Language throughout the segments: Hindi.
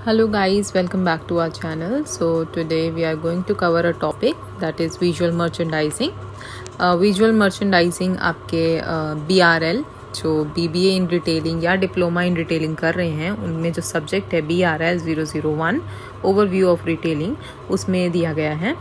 Hello guys, welcome back to our channel. So today we are going to cover a topic that is visual merchandising. Visual merchandising आपके BRL जो BBA इन रिटेलिंग या डिप्लोमा इन रिटेलिंग कर रहे हैं उनमें जो सब्जेक्ट है BRL 001 ओवरव्यू ऑफ रिटेलिंग उसमें दिया गया है।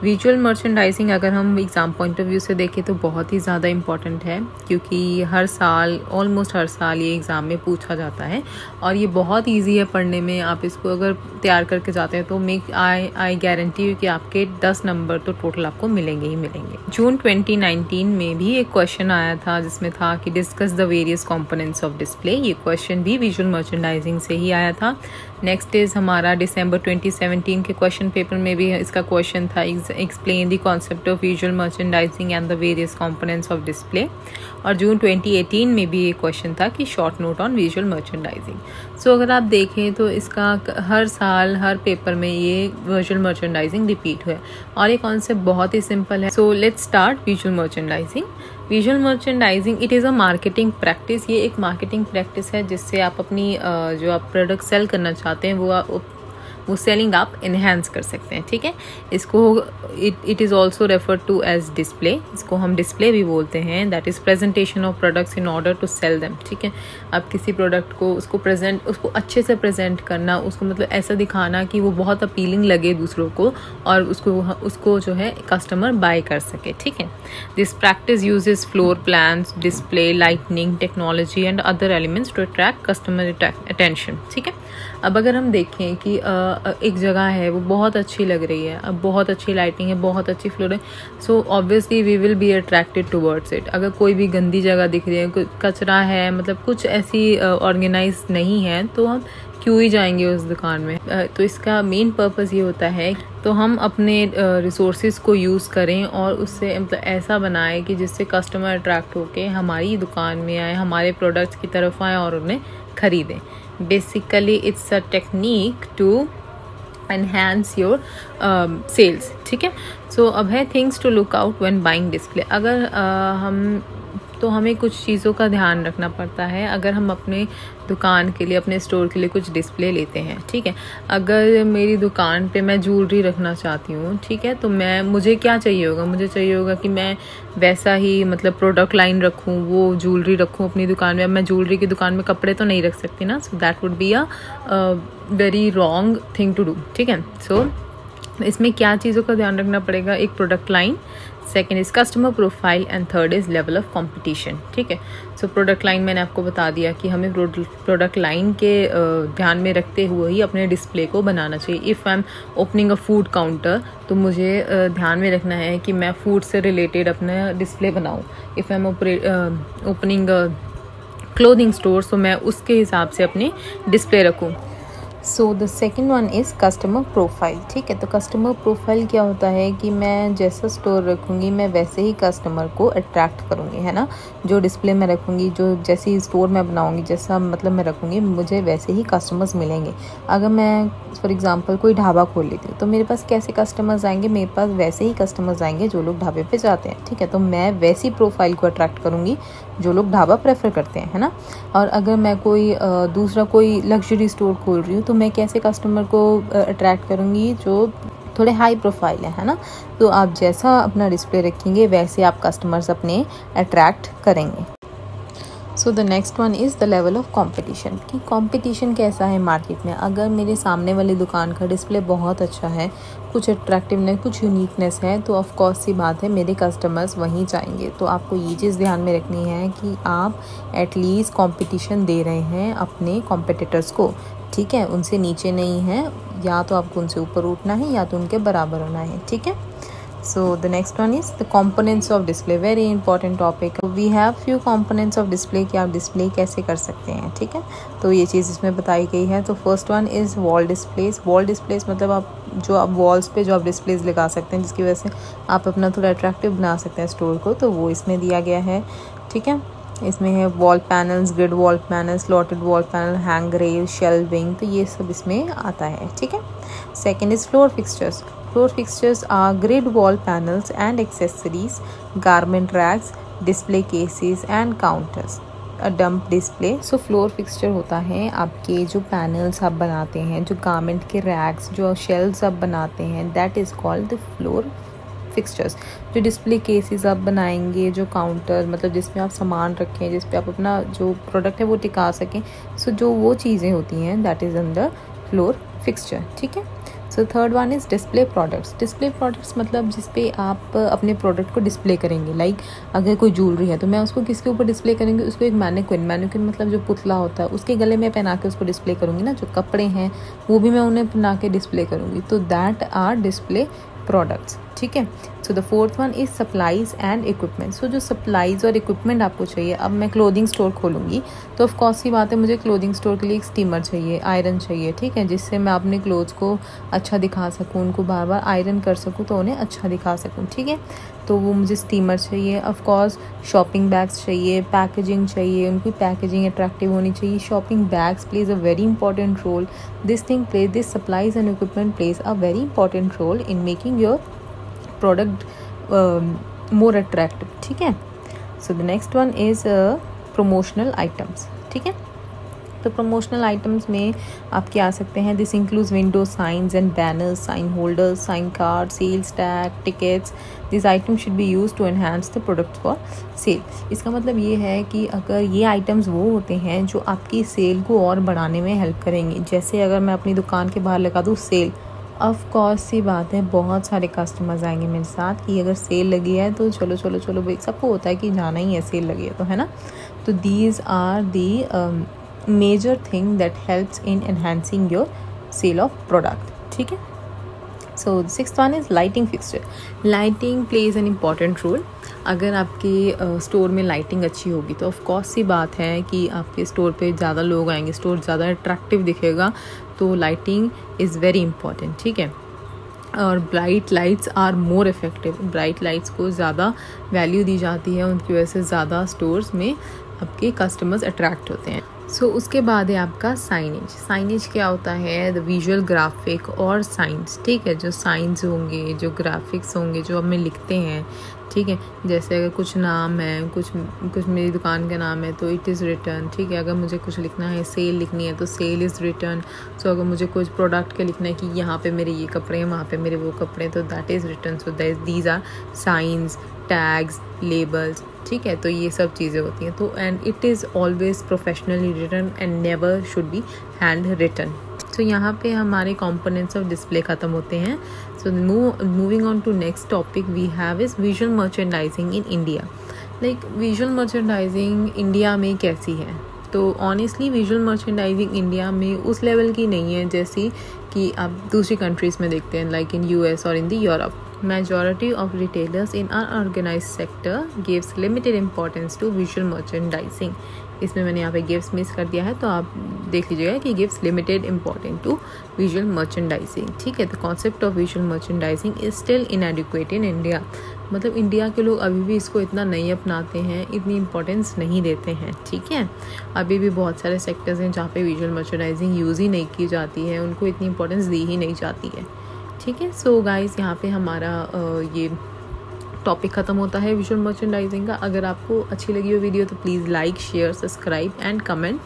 विजुअल मर्चेंडाइजिंग अगर हम एग्ज़ाम पॉइंट ऑफ व्यू से देखें तो बहुत ही ज़्यादा इम्पॉर्टेंट है, क्योंकि हर साल ऑलमोस्ट हर साल ये एग्ज़ाम में पूछा जाता है और ये बहुत इजी है पढ़ने में। आप इसको अगर तैयार करके जाते हैं तो आई गारंटी यू कि आपके 10 नंबर तो टोटल आपको मिलेंगे ही मिलेंगे। जून 2019 में भी एक क्वेश्चन आया था जिसमें था कि discuss the various components of display. ये क्वेश्चन भी विजुअल मर्चेंडाइजिंग से ही आया था। नेक्स्ट इज़ हमारा दिसंबर 2017 के क्वेश्चन पेपर में भी इसका क्वेश्चन था, explain the concept of visual merchandising and the various components of display. और जून 2018 में भी ये क्वेश्चन था कि short note on visual merchandising. So अगर आप देखें तो इसका हर साल हर पेपर में ये विजुअल मर्चेंडाइजिंग रिपीट हुआ है और ये कॉन्सेप्ट बहुत ही सिंपल है। So let's start visual merchandising. Visual merchandising it is a marketing practice. ये एक मार्केटिंग प्रैक्टिस है जिससे आप अपनी जो आप प्रोडक्ट सेल करना चाहते हैं वो सेलिंग आप इन्हेंस कर सकते हैं। ठीक है, इसको it is also refer to as display. इसको हम डिस्प्ले भी बोलते हैं। That is presentation of products in order to sell them. ठीक है, आप किसी प्रोडक्ट को उसको अच्छे से प्रेजेंट करना, उसको मतलब ऐसा दिखाना कि वो बहुत अपीलिंग लगे दूसरों को और उसको जो है कस्टमर बाय कर सके। ठीक है, this practice uses floor plans, display, lightning technology and other elements to attract customer attention. ठीक है, अब अगर हम देखें कि एक जगह है वो बहुत अच्छी लग रही है, अब बहुत अच्छी लाइटिंग है, बहुत अच्छी फ्लोर है, so obviously we will be attracted towards it. अगर कोई भी गंदी जगह दिख रही है, कचरा है, मतलब कुछ ऐसी ऑर्गेनाइज नहीं है, तो हम क्यों ही जाएंगे उस दुकान में। तो इसका मेन पर्पस ये होता है तो हम अपने रिसोर्सेज को यूज़ करें और उससे मतलब ऐसा बनाएं कि जिससे कस्टमर अट्रैक्ट होके हमारी दुकान में आए, हमारे प्रोडक्ट्स की तरफ आए और उन्हें ख़रीदें। Basically it's a technique to enhance your sales। ठीक है, सो अब है things to look out when buying display. अगर हमें कुछ चीज़ों का ध्यान रखना पड़ता है अगर हम अपने दुकान के लिए, अपने स्टोर के लिए कुछ डिस्प्ले लेते हैं। ठीक है, अगर मेरी दुकान पे मैं ज्वेलरी रखना चाहती हूँ, ठीक है, तो मुझे क्या चाहिए होगा, मुझे चाहिए होगा कि मैं वैसा ही मतलब प्रोडक्ट लाइन रखूँ, वो ज्वेलरी रखूँ अपनी दुकान में। अब मैं ज्वेलरी की दुकान में कपड़े तो नहीं रख सकती ना, so that would be a very wrong thing to do. ठीक है, सो इसमें क्या चीज़ों का ध्यान रखना पड़ेगा, एक product line, second is customer profile and third is level of competition. ठीक है, सो प्रोडक्ट लाइन मैंने आपको बता दिया कि हमें प्रोडक्ट लाइन के ध्यान में रखते हुए ही अपने डिस्प्ले को बनाना चाहिए। If I am opening a food counter तो मुझे ध्यान में रखना है कि मैं फूड से रिलेटेड अपना डिस्प्ले बनाऊँ। If I am opening clothing store तो मैं उसके हिसाब से अपनी डिस्प्ले रखूँ। So the second one is customer profile. ठीक है, तो कस्टमर प्रोफाइल क्या होता है कि मैं जैसा स्टोर रखूँगी मैं वैसे ही कस्टमर को अट्रैक्ट करूँगी, है ना। जो डिस्प्ले में रखूँगी, जो जैसी स्टोर मैं बनाऊँगी, जैसा मतलब मैं रखूँगी, मुझे वैसे ही कस्टमर्स मिलेंगे। अगर मैं फॉर एग्जांपल कोई ढाबा खोल लेती हूँ तो मेरे पास कैसे कस्टमर्स आएंगे, मेरे पास वैसे ही कस्टमर्स आएंगे जो लोग ढाबे पे जाते हैं। ठीक है, तो मैं वैसी प्रोफाइल को अट्रैक्ट करूँगी जो लोग ढाबा प्रेफर करते हैं, है ना। और अगर मैं दूसरा कोई लग्जरी स्टोर खोल रही हूँ तो मैं कैसे कस्टमर को अट्रैक्ट करूँगी, जो थोड़े हाई प्रोफाइल है ना। तो आप जैसा अपना डिस्प्ले रखेंगे वैसे आप कस्टमर्स अपने अट्रैक्ट करेंगे। सो the next one is the level of competition, कि कंपटीशन कैसा है मार्केट में। अगर मेरे सामने वाली दुकान का डिस्प्ले बहुत अच्छा है, कुछ अट्रैक्टिवनेस, कुछ यूनिकनेस है, तो ऑफ कोर्स सी बात है मेरे कस्टमर्स वहीं जाएंगे। तो आपको ये चीज़ ध्यान में रखनी है कि आप एटलीस्ट कंपटीशन दे रहे हैं अपने कॉम्पिटिटर्स को। ठीक है, उनसे नीचे नहीं है, या तो आपको उनसे ऊपर उठना है या तो उनके बराबर होना है। ठीक है, so the next one is the components of display, very important topic। we have few components of display कि आप डिस्प्ले कैसे कर सकते हैं। ठीक है, तो ये चीज़ इसमें बताई गई है। तो first one is wall displace. Wall displace मतलब आप वॉल्स पे जो आप डिस्प्लेस लगा सकते हैं जिसकी वजह से आप अपना थोड़ा अट्रैक्टिव बना सकते हैं स्टोर को, तो वो इसमें दिया गया है। ठीक है, इसमें है wall panels, grid wall panel, slotted wall panel, hang rail, shelving, तो ये सब इसमें आता है। ठीक है, second is floor fixtures. Floor fixtures are grid wall panels and accessories, garment racks, display cases and counters. A dump display. So floor fixture होता है आपके जो पैनल्स आप बनाते हैं, जो गारमेंट के रैक्स, जो शेल्व्स आप बनाते हैं, that is called the floor fixtures. जो डिस्प्ले केसेस आप बनाएंगे, जो काउंटर मतलब जिसमें आप सामान रखें, जिस पे आप अपना जो प्रोडक्ट है वो टिका सकें, सो जो वो चीज़ें होती हैं that is under floor fixture. ठीक है। So third one is display products. Display products मतलब जिस पे आप अपने प्रोडक्ट को डिस्प्ले करेंगे। लाइक अगर कोई ज्वेलरी है तो मैं उसको किसके ऊपर डिस्प्ले करेंगे, उसको एक मैनिक्विन मतलब जो पुतला होता है उसके गले में पहना के उसको डिस्प्ले करूँगी ना। जो कपड़े हैं वो भी मैं उन्हें पहना के डिस्प्ले करूँगी, तो दैट आर डिस्प्ले प्रोडक्ट्स। ठीक है। So the fourth one is supplies and equipment. So जो सप्लाईज और इक्विपमेंट आपको चाहिए, अब मैं क्लोथिंग स्टोर खोलूँगी तो ऑफ कोर्स की बात है मुझे क्लोथिंग स्टोर के लिए एक स्टीमर चाहिए, आयरन चाहिए। ठीक है, जिससे मैं अपने क्लोथ्स को अच्छा दिखा सकूँ, उनको बार बार आयरन कर सकूँ तो उन्हें अच्छा दिखा सकूँ। ठीक है, तो वो मुझे स्टीमर चाहिए। ऑफ कोर्स शॉपिंग बैग्स चाहिए, पैकेजिंग चाहिए, उनकी पैकेजिंग अट्रैक्टिव होनी चाहिए। Shopping bags plays a very important role. This supplies and equipment plays a very important role in making your product more attractive. ठीक है। So the next one is promotional items. ठीक है, तो प्रमोशनल आइटम्स में आपके आ सकते हैं this includes window signs and banners, sign holders, sign card, sales tag, tickets. This item should be use to enhance the product for sale. इसका मतलब ये है कि अगर ये आइटम्स वो होते हैं जो आपकी सेल को और बढ़ाने में हेल्प करेंगे। जैसे अगर मैं अपनी दुकान के बाहर लगा दूँ सेल, ऑफ कोर्स सी बात है बहुत सारे कस्टमर्स आएंगे मेरे साथ कि अगर सेल लगी है तो चलो चलो चलो भाई, सबको होता है कि जाना ही है, सेल लगी है तो, है ना। तो these are the major thing that helps in enhancing your sale of product. ठीक है। So sixth one is lighting fixture. Lighting plays an important role. अगर आपके स्टोर में लाइटिंग अच्छी होगी तो ऑफ कोर्स सी बात है कि आपके स्टोर पे ज़्यादा लोग आएंगे, स्टोर ज़्यादा अट्रैक्टिव दिखेगा, तो लाइटिंग इज़ वेरी इंपॉर्टेंट। ठीक है। और bright lights are more effective. Bright lights को ज़्यादा वैल्यू दी जाती है, उनकी वजह से ज़्यादा स्टोर्स में आपके कस्टमर्स अट्रैक्ट होते हैं। सो उसके बाद है आपका साइनेज। साइनेज क्या होता है, द विजुअल ग्राफिक और साइंस। ठीक है, जो साइंस होंगे, जो ग्राफिक्स होंगे, जो हमें लिखते हैं। ठीक है, जैसे अगर कुछ नाम है, कुछ मेरी दुकान का नाम है तो इट इज़ रिटर्न। ठीक है, अगर मुझे कुछ लिखना है, सेल लिखनी है तो सेल इज़ रिटर्न। सो अगर मुझे कुछ प्रोडक्ट का लिखना है कि यहाँ पे मेरे ये कपड़े हैं, वहाँ पे मेरे वो कपड़े हैं, तो that is return. So these are signs, tags, labels. ठीक है, तो ये सब चीज़ें होती हैं। तो and it is always professionally written and never should be hand written. तो यहाँ पे हमारे कंपोनेंट्स ऑफ डिस्प्ले ख़त्म होते हैं। So moving on to next topic we have is visual merchandising in India. Like visual merchandising India में कैसी है, तो ऑनेस्टली विजुअल मर्चेंडाइजिंग इंडिया में उस लेवल की नहीं है जैसी कि आप दूसरी कंट्रीज़ में देखते हैं, लाइक इन US और in the Europe. Majority of retailers in our organized sector gives limited importance to visual merchandising. इसमें मैंने यहाँ पे गिव्स मिस कर दिया है, तो आप देख लीजिएगा कि gives limited important to visual merchandising. ठीक है, the concept of visual merchandising is still inadequate in India. मतलब इंडिया के लोग अभी भी इसको इतना नहीं अपनाते हैं, इतनी इंपॉर्टेंस नहीं देते हैं। ठीक है, अभी भी बहुत सारे सेक्टर्स हैं जहाँ पे विजुअल मर्चेंडाइजिंग यूज़ ही नहीं की जाती है, उनको इतनी इंपॉर्टेंस दी ही नहीं जाती है। ठीक है। सो गाइस, यहाँ पे हमारा ये टॉपिक ख़त्म होता है विजुअल मर्चेंडाइजिंग का। अगर आपको अच्छी लगी हो वीडियो तो please like, share, subscribe and comment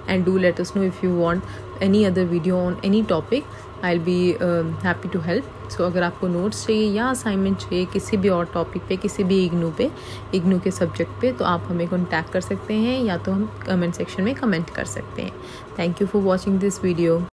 and do let us know if you want any other video on any topic. I will be happy to help. So अगर आपको नोट्स चाहिए या असाइनमेंट चाहिए किसी भी और टॉपिक पे, किसी भी इग्नू के सब्जेक्ट पे, तो आप हमें कॉन्टैक्ट कर सकते हैं या तो हम कमेंट सेक्शन में कमेंट कर सकते हैं। Thank you for watching this video.